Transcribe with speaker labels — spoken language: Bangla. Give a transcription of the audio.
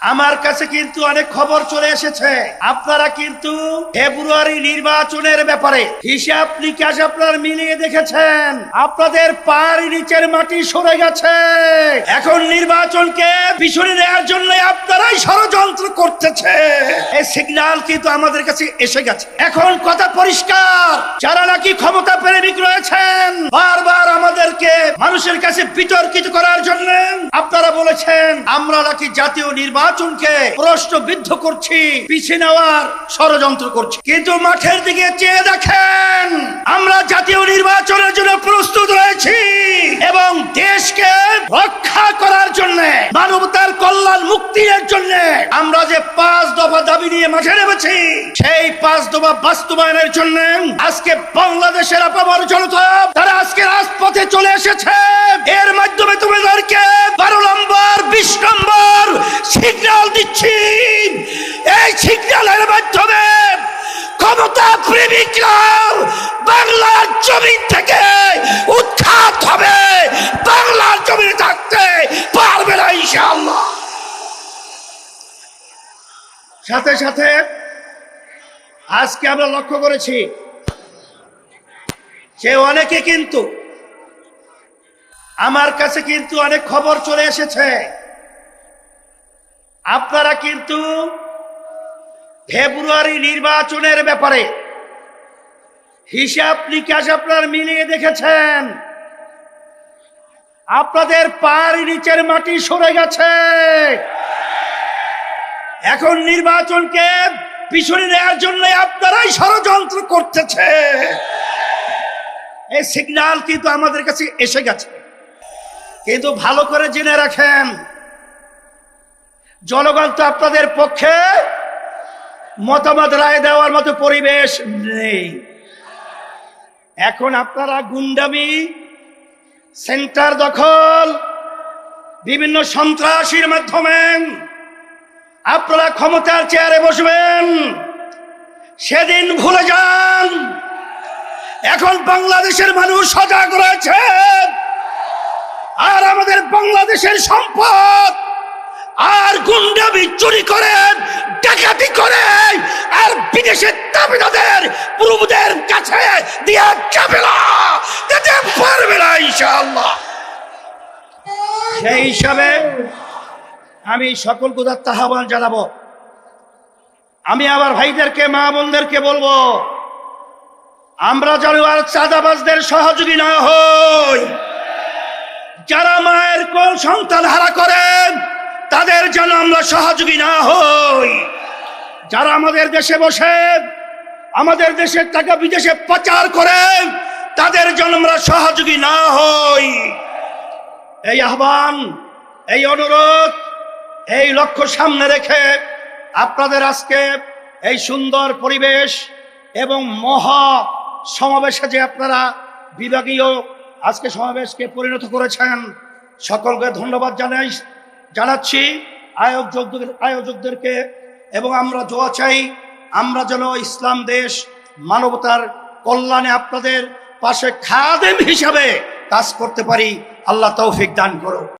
Speaker 1: আমার কাছে কিন্তু অনেক খবর চলে এসেছে। আপনারা কিন্তু ফেব্রুয়ারি নির্বাচনের ব্যাপারে হিসাব নিকাশ আপনারা মিলিয়ে দেখেছেন, আপনাদের পায়ের নিচের মাটি সরে গেছে। এখন নির্বাচনকে পিছনে নেওয়ার জন্য আপনারাই ষড়যন্ত্র করতেছে। এই সিগন্যাল কিন্তু আমাদের কাছে এসে গেছে। এখন কথা পরিষ্কার, যারা নাকি ক্ষমতা প্রেমিক রয়েছেন বারবার আমাদেরকে মানুষের কাছে বিতর্কিত করার জন্য আপনারা বলেছেন আমরা নাকি জাতীয় নির্বাচনকে প্রশ্নবিদ্ধ করছি, পিছিয়ে নেওয়ার ষড়যন্ত্র করছি। কিন্তু মাঠের দিকে চেয়ে দেখেন, আমরা জাতীয় নির্বাচনের জন্য প্রস্তুত রয়েছি এবং দেশকে রক্ষা করার জন্য, মানবতার কল্যাণ মুক্তির জন্য আমরা যে 5 দফা দাবি নিয়ে মাঠে নেমেছি, সেই 5 দফা বাস্তবায়নের জন্য আজকে বাংলাদেশের আপামর জনতা তারা আজকে রাজপথে চলে এসেছে। এর মাধ্যমে তোমাদেরকে 12 নম্বর 20 নম্বর সিগন্যাল দিচ্ছি। এই সিগন্যালের মাধ্যমে ক্ষমতা প্রেমিকরা বাংলার জমিন থেকে উৎখাত হবে, বাংলার জমিনে থাকতে পারবে না ইনশাআল্লাহ। সাথে সাথে আজকে আমরা লক্ষ্য করেছি যে অনেকে কিন্তু আমার কাছে কিন্তু অনেক খবর চলে এসেছে, আপনারা কিন্তু ফেব্রুয়ারি নির্বাচনের ব্যাপারে হিসাব নিকাশ আপনারা মিলিয়ে দেখেছেন, আপনাদের পায়ের নিচের মাটি সরে গেছে। এখন নির্বাচনকে পিছনে নেওয়ার জন্য আপনারাই ষড়যন্ত্র করতেছে। এই সিগন্যাল কিন্তু আমাদের কাছে এসে গেছে। কিন্তু ভালো করে জেনে রাখেন, জনগণ তো আপনাদের পক্ষে মতামত রায় দেওয়ার মতো পরিবেশ নেই। এখন আপনারা গুন্ডামি, সেন্টার দখল, বিভিন্ন সন্ত্রাসীর মাধ্যমে আপনারা ক্ষমতার চেয়ারে বসবেন, সেদিন ভুলে যান। এখন বাংলাদেশের মানুষ সজাগ রয়েছে, আর আমাদের বাংলাদেশের সম্পদ আর গুন্ডামি চুরি করে, ডাকাতি করে, আর বিদেশের দাবিদারদের প্রভুদের কাছে দিয়া যাবে না, দিতে পারবে না ইনশাআল্লাহ। সেই হিসাবে আমি সকল উদাত্ত আহ্বান জানাবো। আমি আমার ভাইদেরকে, মা বোনদেরকে বলবো, আমরা যেন আর চাঁদাবাজদের সহযোগী না হই। যারা মায়ের কোল সন্তান হারা করেন তাদের যেন আমরা সহযোগী না হই। যারা আমাদের দেশে বসে আমাদের দেশের টাকা বিদেশে পাচার করে তাদের জন্য আমরা সহযোগী না হই। এই আহ্বান, এই অনুরোধ, এই লক্ষ্য সামনে রেখে আপনাদের আজকে এই সুন্দর পরিবেশ এবং মহা সমাবেশে যে আপনারা বিভাগীয় আজকে সমাবেশকে পরিণত করেছেন, সকলকে ধন্যবাদ জানাচ্ছি আয়োজকদেরকে। এবং আমরা দোয়া চাই, আমরা যেন ইসলাম দেশ, মানবতার কল্যাণে আপনাদের পাশে খাদেম হিসাবে কাজ করতে পারি। আল্লাহ তৌফিক দান করো।